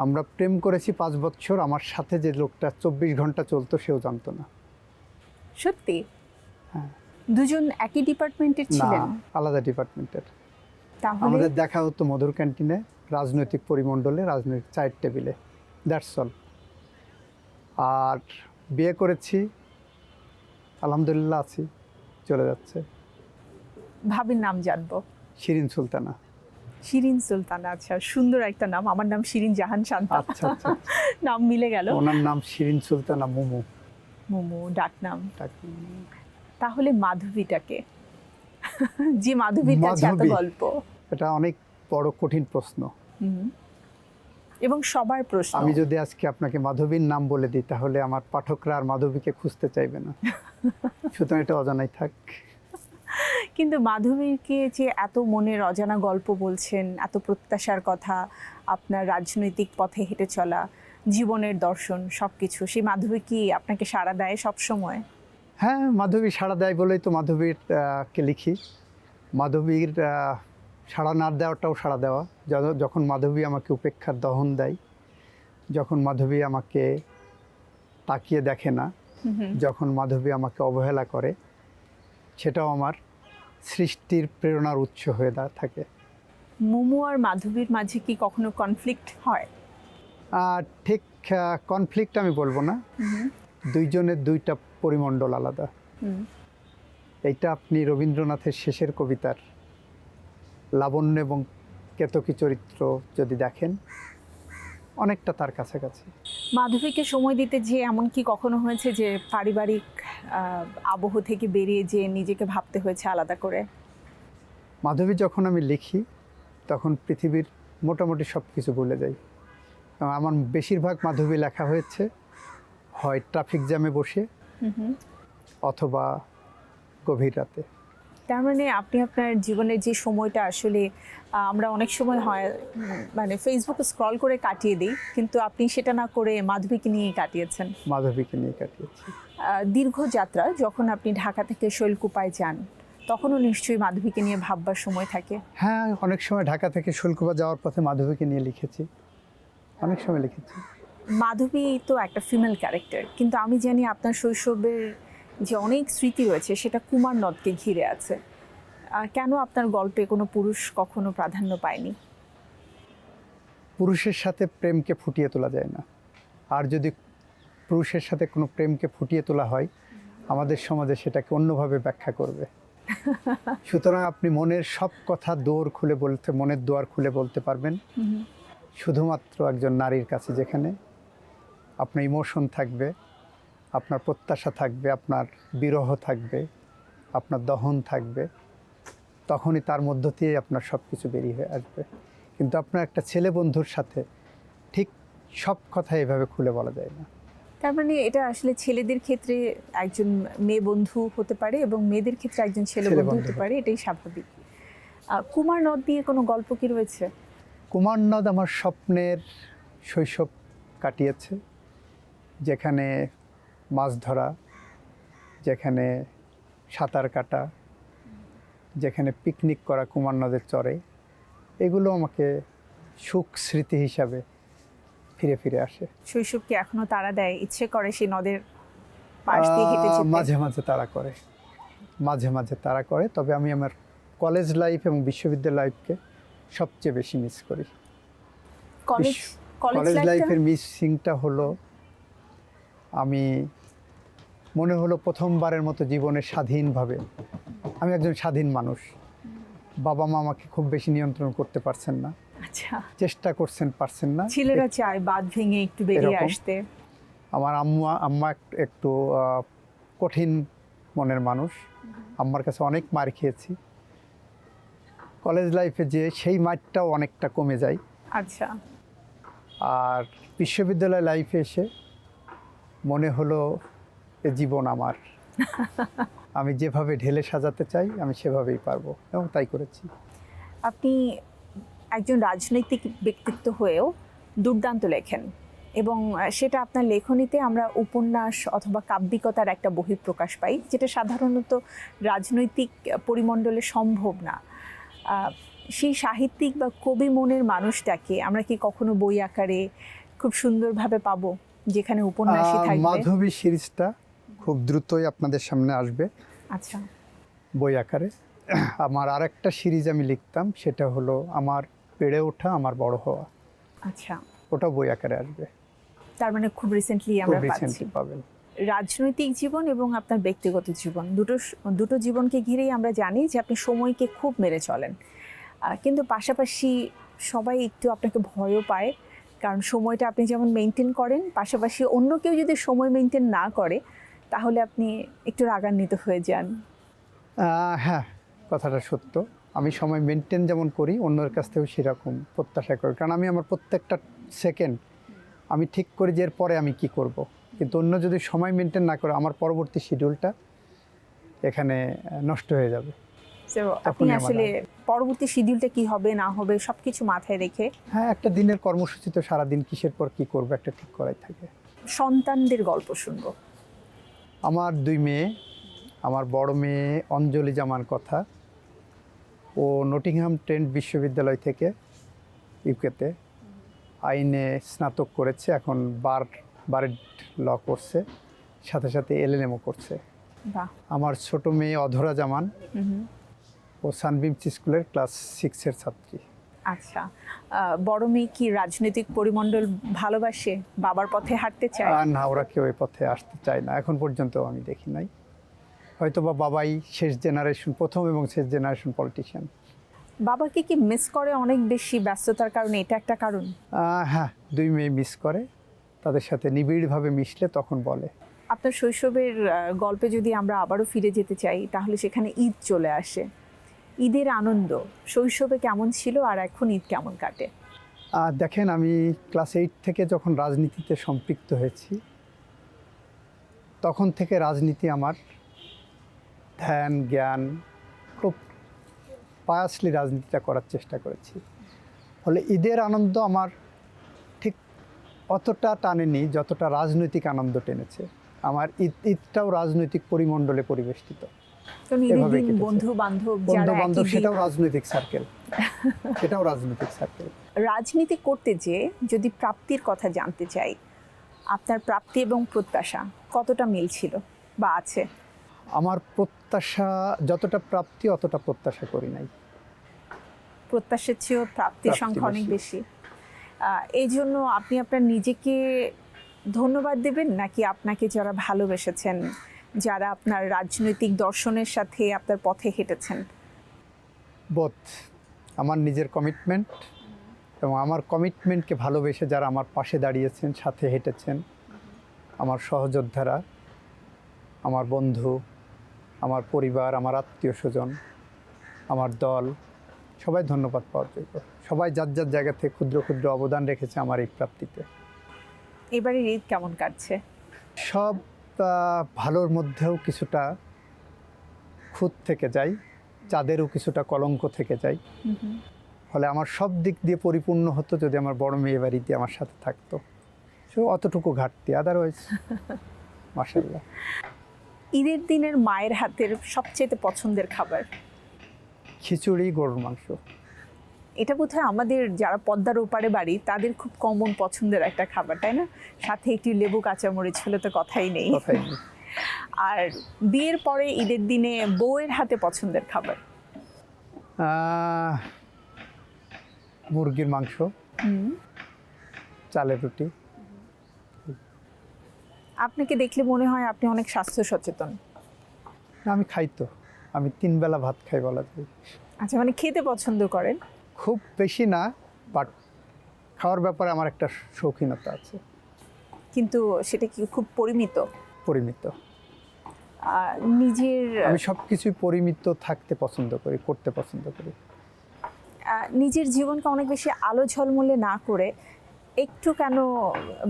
আমরা প্রেম করেছি 5 বছর। আমার সাথে যে লোকটা 24 ঘন্টা চলতো সেও জানতো না।
সত্যি?
হ্যাঁ।
দুজন একই ডিপার্টমেন্টের
না,
ছিলেন?
আলাদা ডিপার্টমেন্টের।
তাহলে
আমাদের দেখা হতো মধুর ক্যান্টিনে, রাজনৈতিক পরিমণ্ডলে, রাজনৈতিক চায়ের টেবিলে, দ্যাটস অল। আর বিয়ে করেছি, আলহামদুলিল্লাহ আছি, চলে যাচ্ছে।
ভাবির নাম জানবো।
শিরিন সুলতানা।
শিরিন সুলতানা, আচ্ছা সুন্দর একটা নাম। আমার নাম শিরিন জাহান শান্তা।
আচ্ছা আচ্ছা।
নাম মিলে গেল।
ওনার নাম শিরিন সুলতানা মুমু।
মোমো ডাক নাম। তাহলে মাধবীটাকে, যে মাধবীর কাছে এত
মাধবী।
গল্প,
এটা অনেক বড় কঠিন প্রশ্ন
এবং সবার প্রশ্ন।
আমি যদি আজকে আপনাকে মাধবীর নাম বলে দিই, তাহলে আমার পাঠকরা আর মাধবীকে খুঁজতে চাইবে না, সুতরাং এটা অজানাই থাক।
কিন্তু মাধবীকে যে এত মনের অজানা গল্প বলছেন, এত প্রত্যাশার কথা, আপনার রাজনৈতিক পথে হেঁটে চলা, জীবনের দর্শন, সবকিছু, সেই মাধবী কি আপনাকে সাড়া দেয় সব সময়?
হ্যাঁ, মাধবী সাড়া দেয় বলেই তো মাধবীর কে লিখি। মাধবীর সাড়া না দেওয়াটাও সাড়া দেওয়া। যখন মাধবী আমাকে উপেক্ষার দহন দেয়, যখন মাধবী আমাকে তাকিয়ে দেখে না, যখন মাধবী আমাকে অবহেলা করে, সেটাও আমার সৃষ্টির প্রেরণার উৎস হয়ে থাকে।
মোমো আর মাধবীর মাঝে কি কখনো কনফ্লিক্ট হয়?
ঠিক কনফ্লিক্ট আমি বলবো না, দুইজনের দুইটা পরিমণ্ডল আলাদা। এইটা আপনি রবীন্দ্রনাথের শেষের কবিতার লাবণ্য এবং কেতকী চরিত্র যদি দেখেন, অনেকটা তার কাছাকাছি।
মাধবীকে সময় দিতে যে এমন কি কখনো হয়েছে যে পারিবারিক আবহ থেকে বেরিয়ে যে নিজেকে ভাবতে হয়েছে আলাদা করে?
মাধবী যখন আমি লিখি, তখন পৃথিবীর মোটামুটি সব কিছু ভুলে যাই। আমার বেশিরভাগ মাধবী লেখা হয়েছে হয় ট্রাফিক জ্যামে বসে অথবা গভীর রাতে।
তার মানে আপনি আপনার জীবনের যে সময়টা আসলে আমরা অনেক সময় হয় মানে ফেসবুকে স্ক্রল করে কাটিয়ে দিই, কিন্তু আপনি সেটা না করে মাধবীকে নিয়েই কাটিয়েছেন।
মাধবীকে নিয়ে কাটিয়েছি।
দীর্ঘ যাত্রা যখন আপনি ঢাকা থেকে শৈলকুপায় যান, তখনও নিশ্চয়ই মাধবীকে নিয়ে ভাববার সময় থাকে।
হ্যাঁ, অনেক সময় ঢাকা থেকে শৈলকুপা যাওয়ার পথে মাধবীকে নিয়ে লিখেছি, অনেক সময় লিখেছি।
মাধবী তো একটা ফিমেল ক্যারেক্টার, কিন্তু আমি জানি আপনার শৈশবের যে অনেক স্মৃতি রয়েছে সেটা কুমার নদকে ঘিরে আছে। কেন আপনার গল্পে কোনো পুরুষ কখনো প্রাধান্য পায়নি?
পুরুষের সাথে প্রেমকে ফুটিয়ে তোলা যায় না, আর যদি পুরুষের সাথে কোনো প্রেমকে ফুটিয়ে তোলা হয়, আমাদের সমাজে সেটাকে অন্যভাবে ব্যাখ্যা করবে। সুতরাং আপনি মনের সব কথা মনের দুয়ার খুলে বলতে পারবেন শুধুমাত্র একজন নারীর কাছে, যেখানে আপনার ইমোশন থাকবে, আপনার প্রত্যাশা থাকবে, আপনার বিরহ থাকবে, আপনার দহন থাকবে, তখনই তার মধ্য দিয়ে আপনার সব কিছু বেরিয়ে হয়ে আসবে। কিন্তু আপনার একটা ছেলে বন্ধুর সাথে ঠিক সব কথা এভাবে খুলে বলা যায় না।
তার মানে এটা আসলে ছেলেদের ক্ষেত্রে একজন মেয়ে বন্ধু হতে পারে এবং মেয়েদের ক্ষেত্রে একজন ছেলে বন্ধু হতে পারে, এটাই স্বাভাবিক। কুমার নদ দিয়ে কোনো গল্প কি রয়েছে?
কুমার নদ আমার স্বপ্নের শৈশব কাটিয়েছে, যেখানে মাছ ধরা, যেখানে সাঁতার কাটা, যেখানে পিকনিক করা কুমার নদের চরে, এগুলো আমাকে সুখ স্মৃতি হিসাবে ফিরে ফিরে আসে।
শৈশব কি এখনো তাড়া দেয়, ইচ্ছে করে সেই নদের পাশ দিয়ে হেঁটে যেতে?
মাঝে মাঝে তাড়া করে, মাঝে মাঝে তাড়া করে, তবে আমি আমার কলেজ লাইফ এবং বিশ্ববিদ্যালয় লাইফকে সবচেয়ে বেশি মিস করি। কলেজ লাইফের মিসিংটা হলো, আমি মনে হলো প্রথমবারের মতো জীবনে স্বাধীনভাবে, আমি একজন স্বাধীন মানুষ। বাবা মা আমাকে খুব বেশি নিয়ন্ত্রণ করতে পারছেন না,
আচ্ছা,
চেষ্টা করছেন, পারছেন না।
ছেলেরা চায় বাঁধ ভেঙে একটু বেরিয়ে
এরকম।
আসতে।
আমার আম্মা একটু কঠিন মনের মানুষ, আম্মার কাছে অনেক মার খেয়েছি। কলেজ লাইফে যে সেই মারটাও অনেকটা কমে যায়।
আচ্ছা,
আর বিশ্ববিদ্যালয় লাইফে এসে মনে হলো এ জীবন আমার, আমি যেভাবে ঢেলে সাজাতে চাই আমি সেভাবেই পারবো, এবং তাই করেছি।
আপনি একজন রাজনৈতিক ব্যক্তিত্ব হয়েও দুর্দান্ত লেখেন, এবং সেটা আপনার লেখনীতে আমরা উপন্যাস অথবা কাব্যিকতার একটা বহিঃপ্রকাশ পাই, যেটা সাধারণত রাজনৈতিক পরিমণ্ডলে সম্ভব না। সেই সাহিত্যিক বা কবি মনের মানুষটাকে আমরা কি কখনো বই আকারে খুব সুন্দরভাবে পাবো, যেখানে উপন্যাসই থাকবে?
মাধবী সিরিজটা খুব দ্রুতই আপনাদের সামনে আসবে
আচ্ছা,
বই আকারে। আমার আরেকটা সিরিজ আমি লিখতাম, সেটা হলো আমার বেড়ে ওঠা, আমার বড় হওয়া।
আচ্ছা,
ওটা বই আকারে আসবে,
তার মানে খুব রিসেন্টলি আমরা পাচ্ছি।
রিসেন্টলি পাবেন।
রাজনৈতিক জীবন এবং আপনার ব্যক্তিগত জীবন, দুটো জীবনকে ঘিরেই আমরা জানি যে আপনি সময়কে খুব মেরে চলেন, কিন্তু পাশাপাশি সবাই একটু আপনাকে ভয়ও পায়, কারণ সময়টা আপনি যেমন মেনটেন করেন, পাশাপাশি অন্য কেউ যদি সময় মেনটেন না করে তাহলে আপনি একটু রাগান্বিত হয়ে যান।
হ্যাঁ, কথাটা সত্য। আমি সময় মেনটেন যেমন করি, অন্যের কাছ থেকেও সেরকম প্রত্যাশা করি, কারণ আমি আমার প্রত্যেকটা সেকেন্ড আমি ঠিক করি যে এরপরে আমি কি করব। কিন্তু অন্য যদি সময় মেনটেন না করে, আমার পরবর্তী শিডিউলটা এখানে নষ্ট হয়ে যাবে।
তো আপনি আসলে পরবর্তী শিডিউলটা কি হবে না হবে সব কিছু মাথায় রেখে?
হ্যাঁ, একটা দিনের কর্মসূচি তো সারাদিন কিসের পর কি করবো একটা ঠিক করাই থাকে।
সন্তানদের গল্প শুনবো।
আমার 2 মেয়ে, আমার বড় মেয়ে অঞ্জলি জামান কথা, ও নটিংহাম ট্রেন্ট বিশ্ববিদ্যালয় থেকে ইউকেতে আইনে স্নাতক করেছে, এখন বারেড ল করছে, সাথে সাথে এলএলএমও করছে।
বাহ।
আমার ছোট মেয়ে অধরা জামান, ও সানবিম স্কুলের ক্লাস 6-এর ছাত্রী।
আচ্ছা, বড় মেয়ে কি রাজনৈতিক পরিমণ্ডল ভালোবাসে, বাবার পথে হাঁটতে চায়?
না, ওরা কেউ এই পথে আসতে চায় না, এখন পর্যন্ত আমি দেখি নাই। হয়তো বা বাবাই প্রথম এবং শেষ জেনারেশন পলিটিশিয়ান।
বাবাকে কি মিস করে অনেক বেশি ব্যস্ততার কারণে? এটা একটা কারণ।
হ্যাঁ, 2 মেয়ে মিস করে, তাদের সাথে নিবিড়ভাবে মিশলে তখন বলে।
আপনার শৈশবের গল্পে যদি আমরা আবারও ফিরে যেতে চাই, তাহলে সেখানে ঈদ চলে আসে। ঈদের আনন্দ শৈশবে কেমন ছিল আর এখন ঈদ কেমন কাটে?
দেখেন, আমি ক্লাস 8 থেকে যখন রাজনীতিতে সম্পৃক্ত হয়েছি, তখন থেকে রাজনীতি আমার ধ্যান জ্ঞান, খুব পায়াসলি রাজনীতিটা করার চেষ্টা করেছি। ফলে ঈদের আনন্দ আমার ঠিক অতটা টানেনি যতটা রাজনৈতিক আনন্দ টেনেছে। আমার ঈদটাও রাজনৈতিক পরিমণ্ডলে পরিবেষ্টিত।
কারণ ঈদের
এভাবে
দিন
কেটেছে।
বন্ধু বান্ধব
বন্ধু বান্ধব সেটাও রাজনৈতিক সার্কেল, সেটাও রাজনৈতিক সার্কেল।
রাজনীতি করতে যে যদি প্রাপ্তির কথা জানতে চাই, আপনার প্রাপ্তি এবং প্রত্যাশা কতটা মিল ছিল বা আছে?
আমার প্রত্যাশা যতটা প্রাপ্তি অতটা প্রত্যাশা করি নাই।
প্রত্যাশার চেয়েও প্রাপ্তির
প্রাপ্তি
সংখ্যা অনেক
বেশি।
বেশি। এই জন্য আপনি আপনার নিজেকে ধন্যবাদ দেবেন, নাকি আপনাকে যারা ভালোবেসেছেন, যারা আপনার রাজনৈতিক দর্শনের সাথে আপনার পথে হেঁটেছেন?
বোধ, আমার নিজের কমিটমেন্ট এবং আমার কমিটমেন্টকে ভালোবেসে যারা আমার পাশে দাঁড়িয়েছেন, সাথে হেঁটেছেন, আমার সহযোদ্ধারা, আমার বন্ধু, আমার পরিবার, আমার আত্মীয় স্বজন, আমার দল, সবাই ধন্যবাদ পাওয়ার যোগ্য। সবাই যার যার জায়গা থেকে ক্ষুদ্র ক্ষুদ্র অবদান রেখেছে আমার এই প্রাপ্তিতে।
এবারের ঈদ কেমন কাটছে?
সব ভালোর মধ্যেও কিছুটা খুঁত থেকে যায়, চাঁদেরও কিছুটা কলঙ্ক থেকে যায়। ফলে আমার সব দিক দিয়ে পরিপূর্ণ হতো যদি আমার বড় মেয়ে বাড়িতে আমার সাথে থাকতো। সো অতটুকু ঘাটতি, আদারওয়াইজ মাশাআল্লাহ।
ঈদের দিনের মায়ের হাতের সবচেয়ে পছন্দের খাবার?
খিচুড়ি, গরুর মাংস।
এটা বোধহয় আমাদের যারা পদ্মার ওপারে বাড়ি তাদের খুব কমন পছন্দের একটা খাবার, তাই না? সাথে একটি লেবু কাঁচামরিচ হলে তো কথাই নেই।
কথাই নেই।
আর বিয়ের পরে ঈদের দিনে বউয়ের হাতে পছন্দের খাবার?
মুরগির মাংস, চালের রুটি।
আপনাকে দেখলে মনে হয় আপনি অনেক স্বাস্থ্য সচেতন।
না, আমি খাই তো, আমি 3 বেলা ভাত খাই বলা যায়।
আচ্ছা, মানে খেতে পছন্দ করেন?
খুব বেশি না, বাট খাওয়ার ব্যাপারে আমার একটা শৌখিনতা আছে।
কিন্তু সেটা কি খুব পরিমিত?
পরিমিত।
নিজের
আমি সব কিছুই পরিমিত থাকতে পছন্দ করি, করতে পছন্দ করি।
নিজের জীবনকে অনেক বেশি আলো ঝলমলে না করে একটু কেন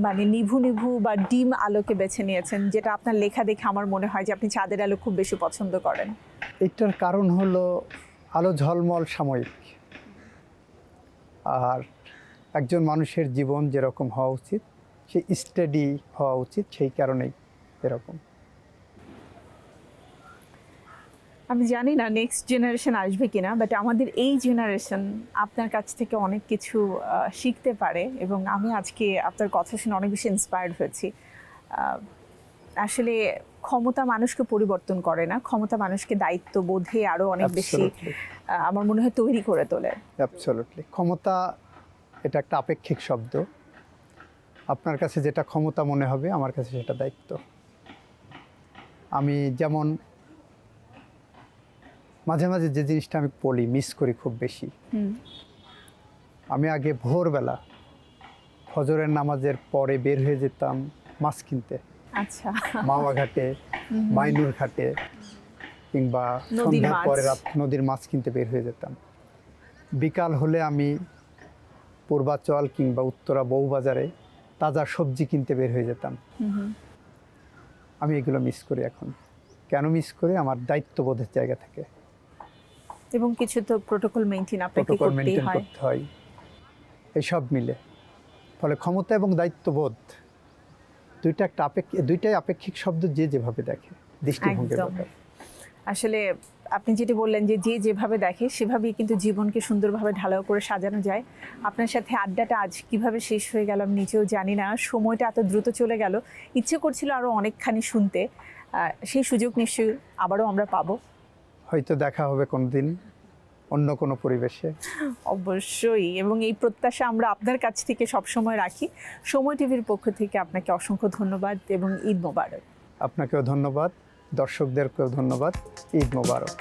মানে নিভু নিভু বা ডিম আলোকে বেছে নিয়েছেন, যেটা আপনার লেখা দেখে আমার মনে হয় যে আপনি চাঁদের আলো খুব বেশি পছন্দ করেন?
এটার কারণ হলো আলো ঝলমল সাময়িক, আর একজন মানুষের জীবন যেরকম হওয়া উচিত, সে স্টেডি হওয়া উচিত, সেই কারণেই এরকম।
আমি জানি না নেক্সট জেনারেশন আসবে কিনা, বাট আমাদের এই জেনারেশন আপনার কাছ থেকে অনেক কিছু শিখতে পারে, এবং আমি আজকে আপনার কথা শুনে অনেক বেশি ইন্সপায়ার্ড হয়েছি। আসলে ক্ষমতা মানুষকে পরিবর্তন করে না, ক্ষমতা মানুষকে দায়িত্ববোধে আরও অনেক বেশি আমার মনে হয় তৈরি করে তোলে।
অ্যাবসলিউটলি। ক্ষমতা এটা একটা আপেক্ষিক শব্দ। আপনার কাছে যেটা ক্ষমতা মনে হবে, আমার কাছে সেটা দায়িত্ব। আমি যেমন মাঝে মাঝে যে জিনিসটা আমি বলি, মিস করি খুব বেশি। আমি আগে ভোরবেলা ফজরের নামাজের পরে বের হয়ে যেতাম মাছ কিনতে।
আচ্ছা।
মাওয়া ঘাটে, মাইনুর ঘাটে, কিংবা সন্ধ্যার পরে নদীর মাছ কিনতে বের হয়ে যেতাম। বিকাল হলে আমি পূর্বাচল কিংবা উত্তরা বউবাজারে তাজা সবজি কিনতে বের হয়ে যেতাম। আমি এগুলো মিস করি এখন। কেন মিস করি? আমার দায়িত্ববোধের জায়গা থেকে।
এবং কিছু তো প্রোটোকল মেইনটেইন আপনাকে করতেই
হয়, এইসব মিলে। ফলে ক্ষমতা এবং দায়িত্ববোধ দুইটাই আপেক্ষিক শব্দ, যে যেভাবে দেখে, দৃষ্টিভঙ্গির ব্যাপার।
আসলে আপনি যেটা বললেন যে যে যেভাবে দেখে সেভাবেই কিন্তু জীবনকে সুন্দরভাবে ঢালাও করে সাজানো যায়। আপনার সাথে আড্ডাটা আজ কিভাবে শেষ হয়ে গেল আমি নিজেও জানি না, সময়টা এত দ্রুত চলে গেল। ইচ্ছে করছিল আরও অনেকখানি শুনতে, সেই সুযোগ নিশ্চয়ই আবারও আমরা পাবো।
হয়তো দেখা হবে কোনোদিন অন্য কোনো পরিবেশে।
অবশ্যই, এবং এই প্রত্যাশা আমরা আপনার কাছ থেকে সবসময় রাখি। সময় টিভির পক্ষ থেকে আপনাকে অসংখ্য ধন্যবাদ এবং ঈদ মোবারক।
আপনাকেও ধন্যবাদ, দর্শকদেরকেও ধন্যবাদ। ঈদ মোবারক।